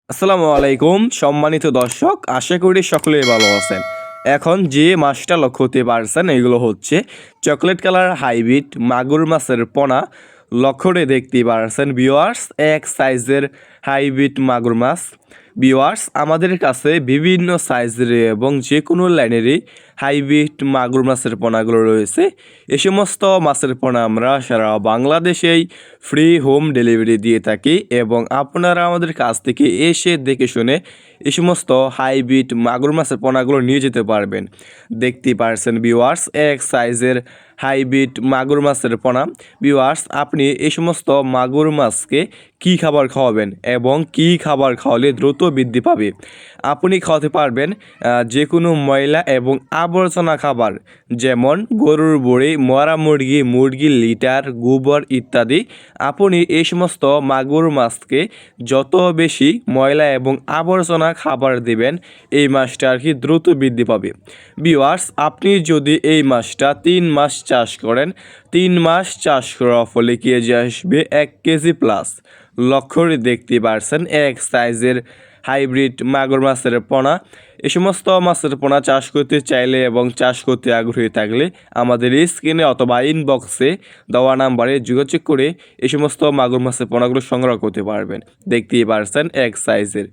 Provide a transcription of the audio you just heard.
আসসালামু আলাইকুম সম্মানিত দর্শক, আশা করি সকলেই ভালো আছেন। এখন যে মাছটা লক্ষ্য করতে পারছেন এগুলো হচ্ছে চকলেট কালার হাইব্রিড মাগুর মাছের পোনা। লক্ষ্য করে দেখতে পারছেন ভিউয়ার্স, এক সাইজের হাইব্রিড মাগুর মাছ। ভিউয়ার্স, আমাদের কাছে বিভিন্ন সাইজের এবং যে কোনো লাইনেরই হাইব্রিড মাগুর মাছের পোনাগুলো রয়েছে। এ সমস্ত মাছের পোনা আমরা সারা বাংলাদেশেই ফ্রি হোম ডেলিভারি দিয়ে থাকি এবং আপনারা আমাদের কাছ থেকে এসে দেখে শুনে এই সমস্ত হাইব্রিড মাগুর মাছের পোনাগুলো নিয়ে যেতে পারবেন। দেখতেই পারছেন ভিউয়ার্স, এক সাইজের হাইব্রিড মাগুর মাছের পোনা। ভিউয়ার্স, আপনি এই সমস্ত মাগুর মাছকে কী খাবার খাওয়াবেন এবং কী খাবার খাওয়ালে দ্রুত বৃদ্ধি পাবে? আপনি খাওয়াতে পারবেন যে কোনো ময়লা এবং আবর্জনা খাবার, যেমন গরুর বড়ি, মরা মুরগি, মুরগির লিটার, গোবর ইত্যাদি। আপনি এই সমস্ত মাগুর মাছকে যত বেশি ময়লা এবং আবর্জনা খাবার দিবেন, এই মাছটা আর কি দ্রুত বৃদ্ধি পাবে। ভিউয়ার্স, আপনি যদি এই মাছটা 3 মাস চাষ করেন, 3 মাস চাষ করার ফলে কেজি আসবে 1 কেজি প্লাস। লক্ষ্য করে দেখতে পারছেন এক সাইজের হাইব্রিড মাগুর মাছের পোনা। এই সমস্ত মাছের পোনা চাষ করতে চাইলে এবং চাষ করতে আগ্রহী থাকলে আমাদের স্ক্রিনে অথবা ইনবক্সে দেওয়া নাম্বারে যোগাযোগ করে এই সমস্ত মাগুর মাছের পোনাগুলো সংগ্রহ করতে পারবেন। দেখতেই পারছেন এক সাইজের।